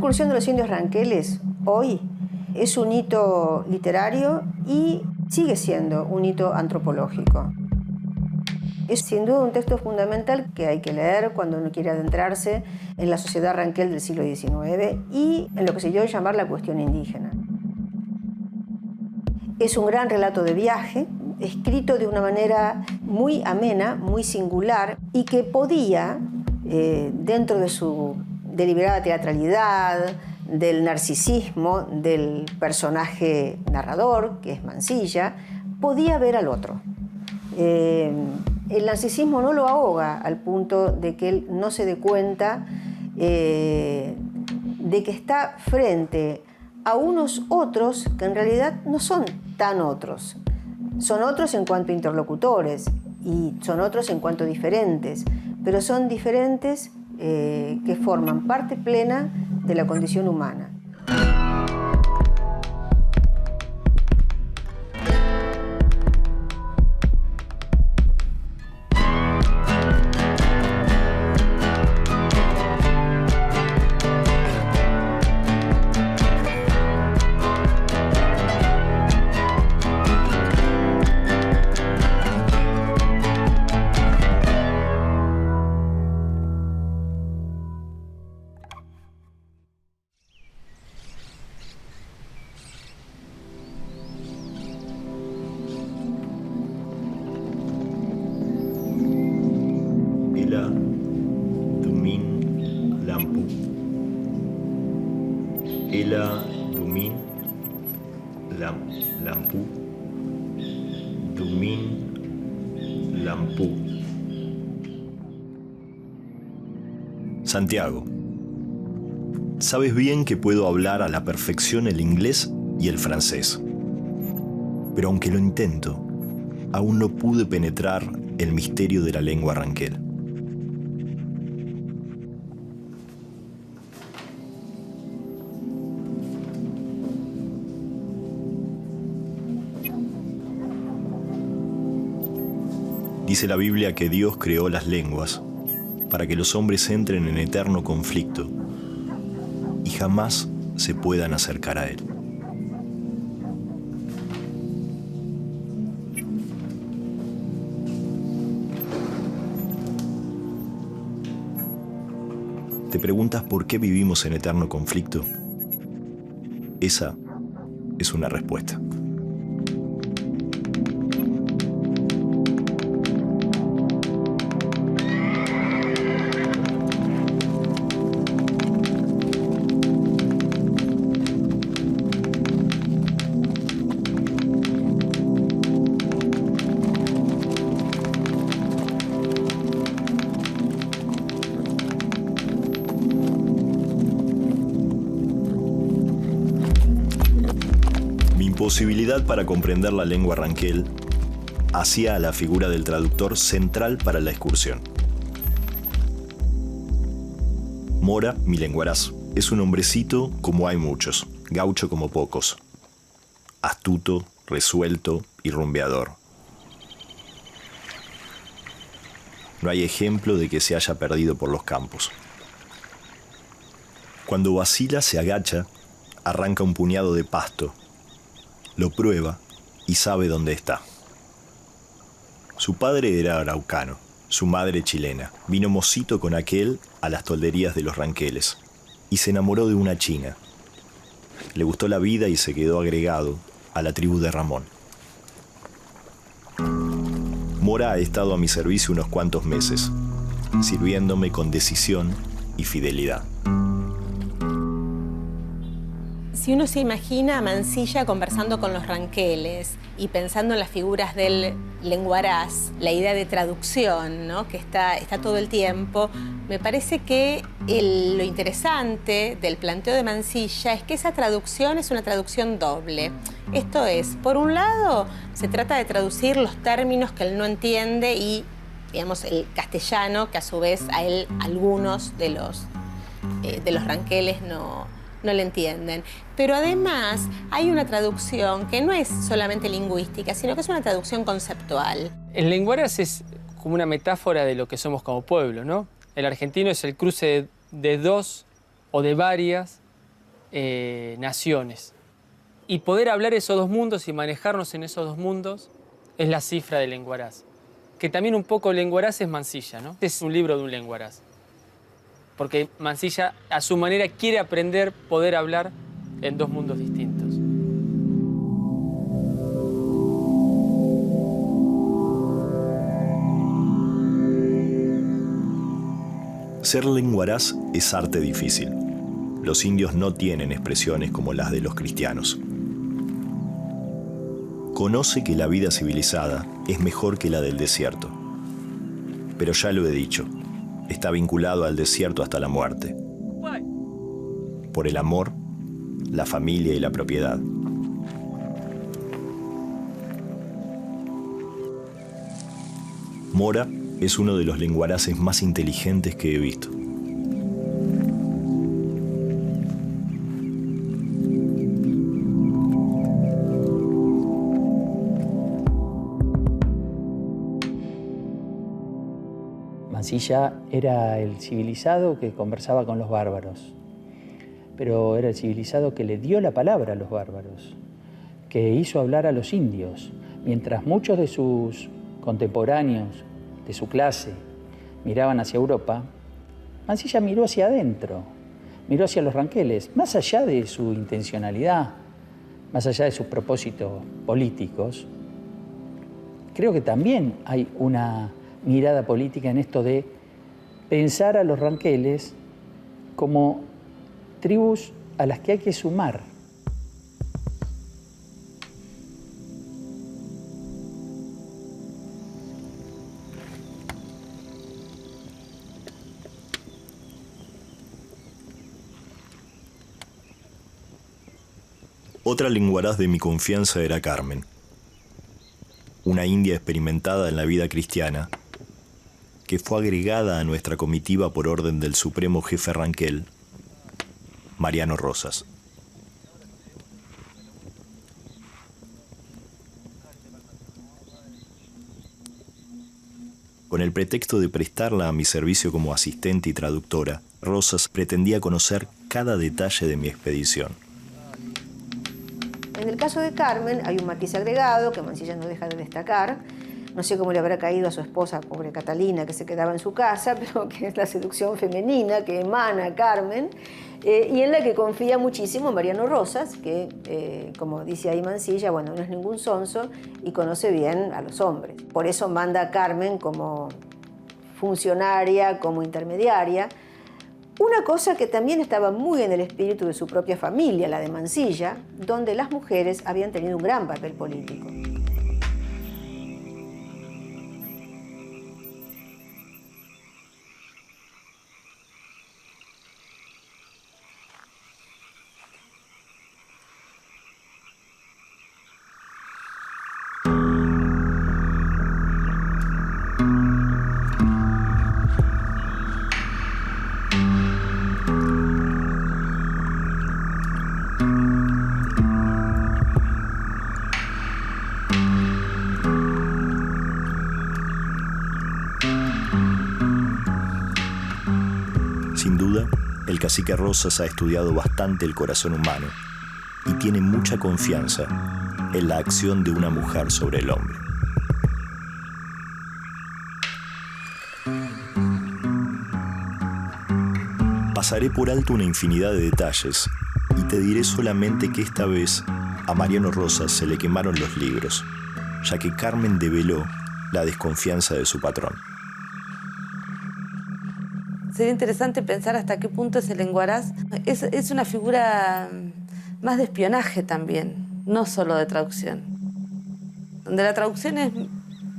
incursión de los indios ranqueles hoy es un hito literario y sigue siendo un hito antropológico. Es sin duda un texto fundamental que hay que leer cuando uno quiere adentrarse en la sociedad ranquel del siglo XIX y en lo que se dio a llamar la cuestión indígena. Es un gran relato de viaje, escrito de una manera muy amena, muy singular, y que podía, dentro de su deliberada teatralidad, del narcisismo del personaje narrador, que es Mansilla, podía ver al otro. El narcisismo no lo ahoga al punto de que él no se dé cuenta de que está frente a unos otros que en realidad no son tan otros. Son otros en cuanto a interlocutores y son otros en cuanto a diferentes, pero son diferentes que forman parte plena de la condición humana. Ela Dumin Lampu Dumin Lampu. Santiago, sabes bien que puedo hablar a la perfección el inglés y el francés, pero aunque lo intento, aún no pude penetrar el misterio de la lengua ranquel. Dice la Biblia que Dios creó las lenguas para que los hombres entren en eterno conflicto y jamás se puedan acercar a Él. ¿Te preguntas por qué vivimos en eterno conflicto? Esa es una respuesta. Posibilidad para comprender la lengua ranquel hacía a la figura del traductor central para la excursión. Mora Milenguaraz es un hombrecito como hay muchos, gaucho como pocos, astuto, resuelto y rumbeador. No hay ejemplo de que se haya perdido por los campos. Cuando vacila, se agacha, arranca un puñado de pasto, lo prueba y sabe dónde está. Su padre era araucano, su madre chilena. Vino mocito con aquel a las tolderías de los ranqueles y se enamoró de una china. Le gustó la vida y se quedó agregado a la tribu de Ramón. Mora ha estado a mi servicio unos cuantos meses, sirviéndome con decisión y fidelidad. Si uno se imagina a Mansilla conversando con los ranqueles y pensando en las figuras del lenguaraz, la idea de traducción, ¿no?, que está todo el tiempo, me parece que lo interesante del planteo de Mansilla es que esa traducción es una traducción doble. Esto es, por un lado, se trata de traducir los términos que él no entiende y, digamos, el castellano, que a su vez a él algunos de los ranqueles no le entienden. Pero además hay una traducción que no es solamente lingüística, sino que es una traducción conceptual. El lenguaraz es como una metáfora de lo que somos como pueblo, ¿no? El argentino es el cruce de dos o de varias naciones. Y poder hablar esos dos mundos y manejarnos en esos dos mundos es la cifra del lenguaraz. Que también un poco lenguaraz es Mansilla, ¿no? Es un libro de un lenguaraz. Porque Mansilla, a su manera, quiere aprender poder hablar en dos mundos distintos. Ser lenguaraz es arte difícil. Los indios no tienen expresiones como las de los cristianos. Conoce que la vida civilizada es mejor que la del desierto. Pero ya lo he dicho, está vinculado al desierto hasta la muerte. Por el amor, la familia y la propiedad. Mora es uno de los lenguaraces más inteligentes que he visto. Mansilla era el civilizado que conversaba con los bárbaros, pero era el civilizado que le dio la palabra a los bárbaros, que hizo hablar a los indios, mientras muchos de sus contemporáneos, de su clase, miraban hacia Europa. Mansilla miró hacia adentro, miró hacia los ranqueles, más allá de su intencionalidad, más allá de sus propósitos políticos. Creo que también hay una mirada política en esto de pensar a los ranqueles como tribus a las que hay que sumar. Otra lenguaraz de mi confianza era Carmen, una india experimentada en la vida cristiana, que fue agregada a nuestra comitiva por orden del supremo jefe ranquel, Mariano Rosas. Con el pretexto de prestarla a mi servicio como asistente y traductora, Rosas pretendía conocer cada detalle de mi expedición. En el caso de Carmen hay un matiz agregado que Mansilla no deja de destacar. No sé cómo le habrá caído a su esposa, pobre Catalina, que se quedaba en su casa, pero que es la seducción femenina que emana Carmen, y en la que confía muchísimo Mariano Rosas, que, como dice ahí Mansilla, bueno, no es ningún sonso y conoce bien a los hombres. Por eso manda a Carmen como funcionaria, como intermediaria. Una cosa que también estaba muy en el espíritu de su propia familia, la de Mansilla, donde las mujeres habían tenido un gran papel político. Sin duda, el cacique Rosas ha estudiado bastante el corazón humano y tiene mucha confianza en la acción de una mujer sobre el hombre. Pasaré por alto una infinidad de detalles y te diré solamente que esta vez a Mariano Rosas se le quemaron los libros, ya que Carmen develó la desconfianza de su patrón. Sería interesante pensar hasta qué punto ese lenguaraz es una figura más de espionaje también, no solo de traducción. Donde la traducción es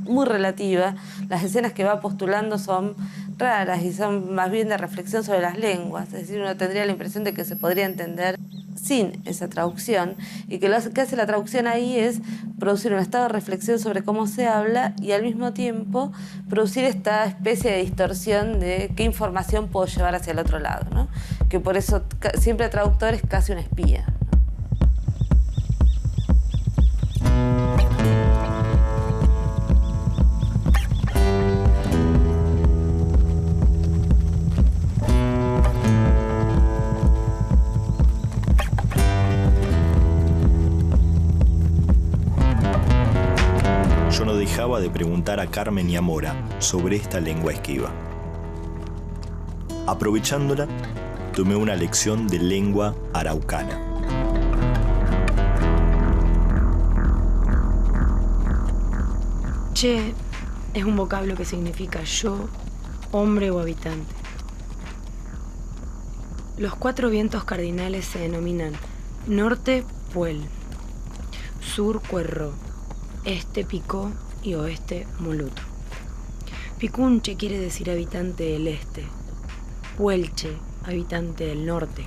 muy relativa, las escenas que va postulando son raras y son más bien de reflexión sobre las lenguas. Es decir, uno tendría la impresión de que se podría entender sin esa traducción, y que lo que hace la traducción ahí es producir un estado de reflexión sobre cómo se habla y al mismo tiempo producir esta especie de distorsión de qué información puedo llevar hacia el otro lado, ¿no? Que por eso siempre el traductor es casi un espía. yo no dejaba de preguntar a Carmen y a Mora sobre esta lengua esquiva. Aprovechándola, tomé una lección de lengua araucana. Che es un vocablo que significa yo, hombre o habitante. Los 4 vientos cardinales se denominan norte, Puel, sur, Cuerró, este, Picó y oeste, Muluto. Picunche quiere decir habitante del este, Puelche, habitante del norte,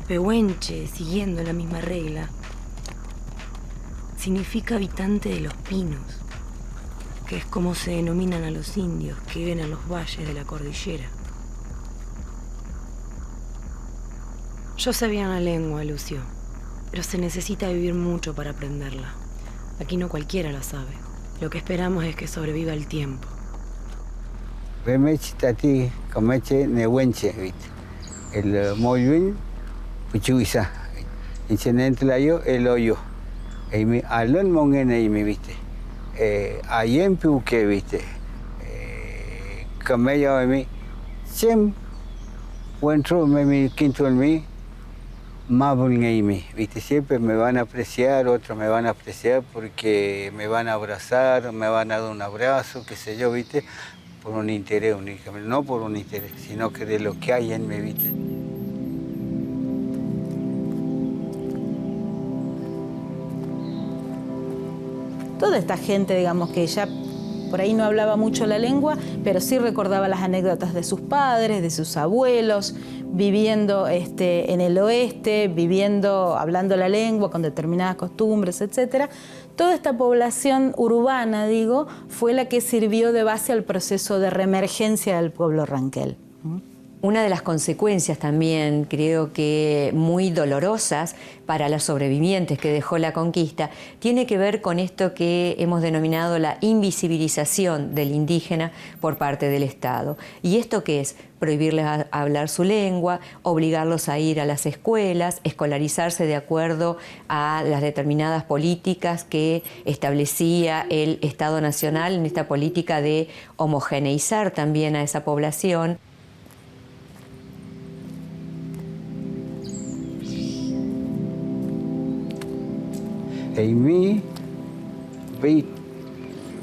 Pehuenche, siguiendo la misma regla, significa habitante de los pinos, que es como se denominan a los indios que viven en los valles de la cordillera. Yo sabía una lengua, Lucio, pero se necesita vivir mucho para aprenderla. Aquí no cualquiera la sabe. Lo que esperamos es que sobreviva el tiempo. Remeche tati, comeche nehuenche, ¿viste? El moyuin, puchuisa. Y chenentlayo, el hoyo. Y mi alon mongen y mi, ¿viste? Ahí en Piuque, ¿viste? Camello en mi, sem, entró mi quinto en mi, ¿viste? Siempre me van a apreciar, otros me van a apreciar porque me van a abrazar, me van a dar un abrazo, qué sé yo, ¿viste? Por un interés únicamente, no por un interés, sino que de lo que hay en mí, ¿viste? Toda esta gente, digamos, que ya por ahí no hablaba mucho la lengua, pero sí recordaba las anécdotas de sus padres, de sus abuelos, viviendo en el oeste, hablando la lengua con determinadas costumbres, etc. Toda esta población urbana, digo, fue la que sirvió de base al proceso de reemergencia del pueblo ranquel. Una de las consecuencias también, creo que muy dolorosas para los sobrevivientes que dejó la conquista, tiene que ver con esto que hemos denominado la invisibilización del indígena por parte del Estado. ¿Y esto qué es? Prohibirles a hablar su lengua, obligarlos a ir a las escuelas, escolarizarse de acuerdo a las determinadas políticas que establecía el Estado Nacional en esta política de homogeneizar también a esa población. En mí, ve,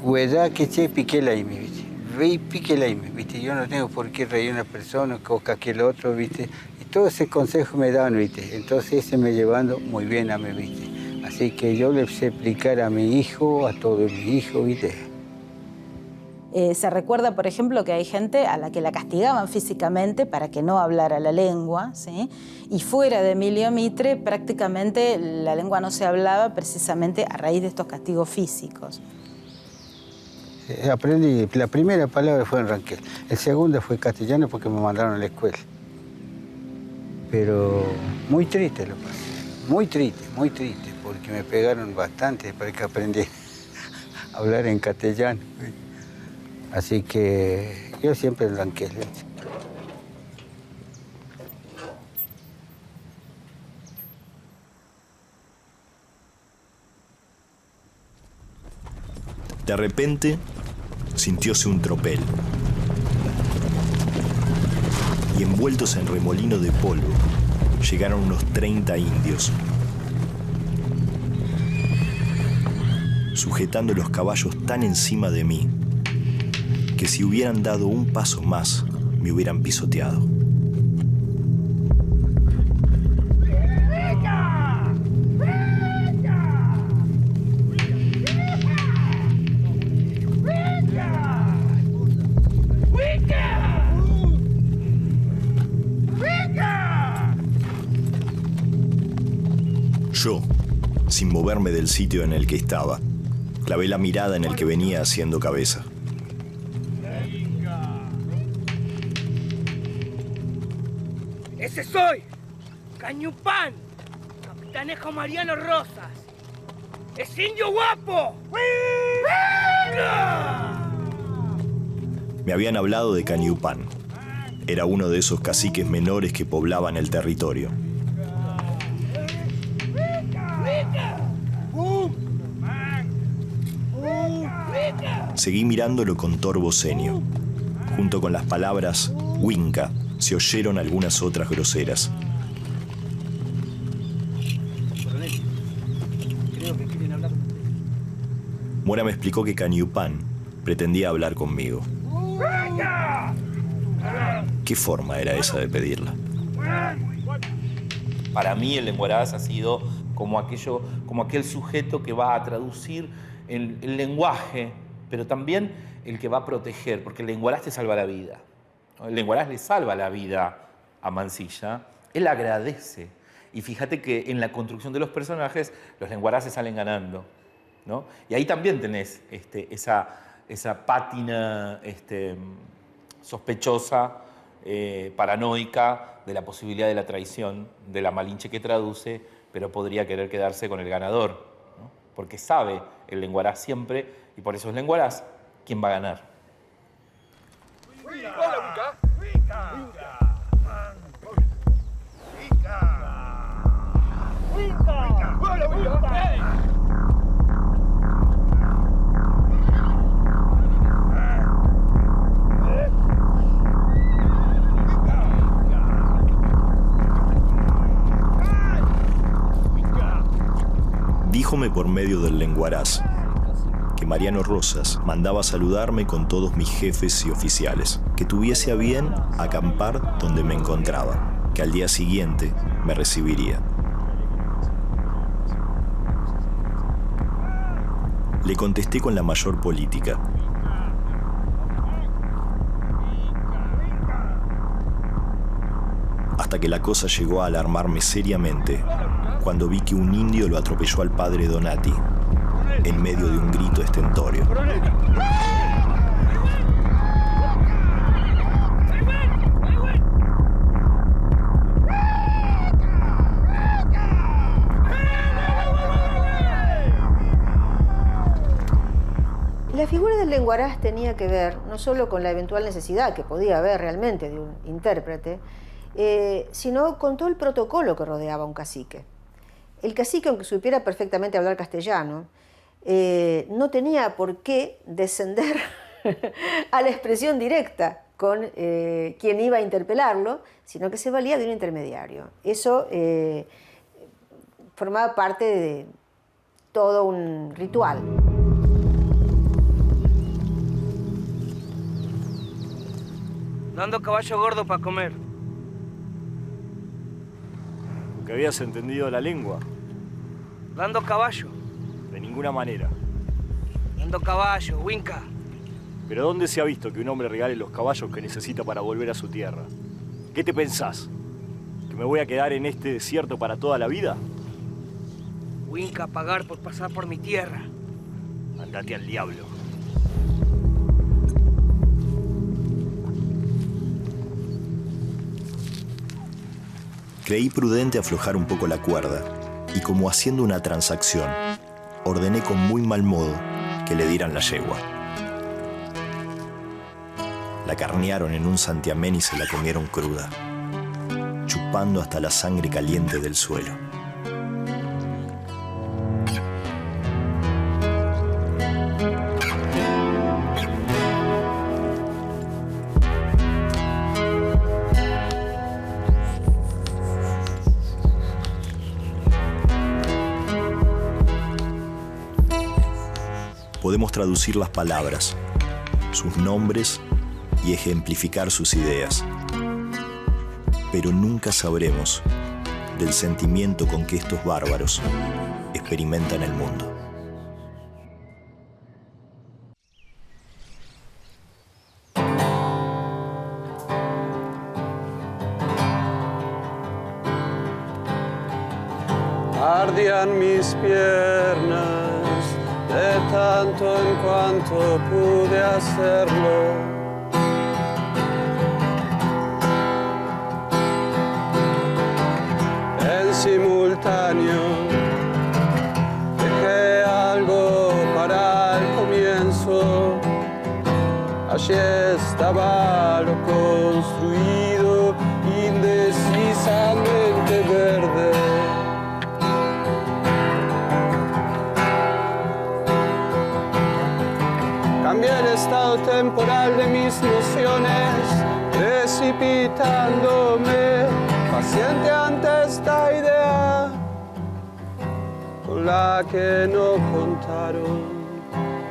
hueda que se pique la ime, ¿viste? Ve, pique la ime, ¿viste? Yo no tengo por qué reír a una persona o que aquel otro, ¿viste? Y todo ese consejo me dan, ¿viste? Entonces ese me llevando muy bien a mí, ¿viste? Así que yo le sé explicar a mi hijo, a todos mis hijos, ¿viste? Se recuerda, por ejemplo, que hay gente a la que la castigaban físicamente para que no hablara la lengua, ¿sí? Y fuera de Emilio Mitre prácticamente la lengua no se hablaba precisamente a raíz de estos castigos físicos. Aprendí, la primera palabra fue en ranquel, el segundo fue castellano porque me mandaron a la escuela. Pero muy triste lo pasé, muy triste, porque me pegaron bastante para que aprendí a hablar en castellano. Así que yo siempre en ranquel. De repente, sintióse un tropel. Y envueltos en remolino de polvo, llegaron unos 30 indios. Sujetando los caballos tan encima de mí, que si hubieran dado un paso más, me hubieran pisoteado. Yo, sin moverme del sitio en el que estaba, clavé la mirada en el que venía haciendo cabeza. ¡Ese soy! ¡Cañupán! Capitanejo Mariano Rosas. ¡Es indio guapo! ¡Venga! Me habían hablado de Cañupán. Era uno de esos caciques menores que poblaban el territorio. Seguí mirándolo con torvo ceño. Junto con las palabras Winca se oyeron algunas otras groseras. Coronel, creo que quieren hablar con usted. Mora me explicó que Cañupán pretendía hablar conmigo. ¿Qué forma era esa de pedirla? Para mí el lenguaraz ha sido como aquel sujeto que va a traducir el lenguaje, pero también el que va a proteger, porque el lenguaraz te salva la vida. El lenguaraz le salva la vida a Mansilla, él agradece. Y fíjate que en la construcción de los personajes los lenguaraces salen ganando, ¿no? Y ahí también tenés esa pátina sospechosa, paranoica de la posibilidad de la traición, de la Malinche que traduce, pero podría querer quedarse con el ganador, ¿no? Porque sabe el lenguaraz siempre, y por eso es lenguaraz quien va a ganar. Díjome por medio del lenguaraz que Mariano Rosas mandaba saludarme con todos mis jefes y oficiales, que tuviese a bien acampar donde me encontraba, que al día siguiente me recibiría. Le contesté con la mayor política. Hasta que la cosa llegó a alarmarme seriamente cuando vi que un indio lo atropelló al padre Donati en medio de un grito estentório. La figura del lenguaraz tenía que ver no solo con la eventual necesidad que podía haber realmente de un intérprete, sino con todo el protocolo que rodeaba a un cacique. El cacique, aunque supiera perfectamente hablar castellano, no tenía por qué descender a la expresión directa con quien iba a interpelarlo, sino que se valía de un intermediario. Eso formaba parte de todo un ritual. Dando caballo gordo para comer. ¿Que habías entendido la lengua? Dando caballo. De ninguna manera. Dando caballo, Winca. ¿Pero dónde se ha visto que un hombre regale los caballos que necesita para volver a su tierra? ¿Qué te pensás? ¿Que me voy a quedar en este desierto para toda la vida? Winca, pagar por pasar por mi tierra. Andate al diablo. Creí prudente aflojar un poco la cuerda y, como haciendo una transacción, ordené con muy mal modo que le dieran la yegua. La carnearon en un santiamén y se la comieron cruda, chupando hasta la sangre caliente del suelo. Podemos traducir las palabras, sus nombres y ejemplificar sus ideas, pero nunca sabremos del sentimiento con que estos bárbaros experimentan el mundo. Ardían mis piernas de tanto en cuanto pude hacerlo. En simultáneo dejé algo para el comienzo. Allí estaba lo construido, indecisamente verde. Cambié el estado temporal de mis nociones, precipitándome, paciente ante esta idea con la que no contaron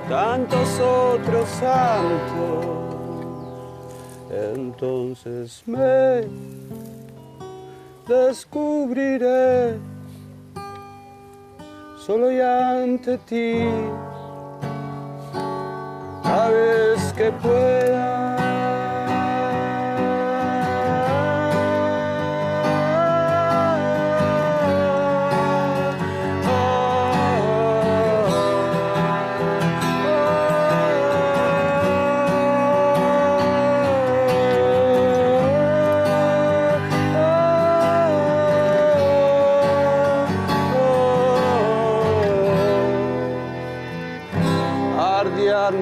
tantos otros santos. Entonces me descubriré solo y ante ti, cada vez que pueda.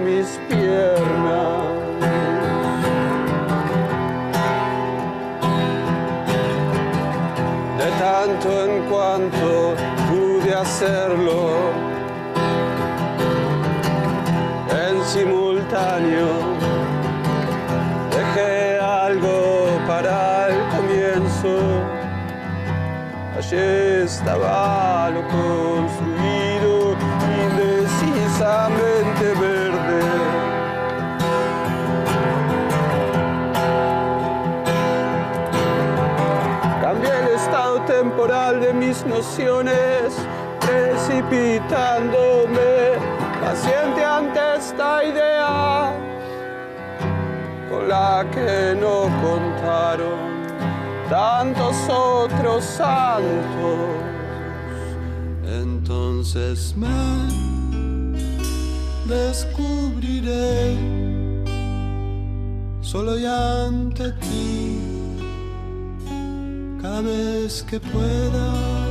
Mis piernas de tanto en cuanto pude hacerlo en simultáneo. Dejé algo para el comienzo, allí estaba lo construido indecisamente verde. Cambié el estado temporal de mis nociones, precipitándome, paciente ante esta idea con la que no contaron tantos otros santos. Entonces me descubriré solo y ante ti, cada vez que pueda.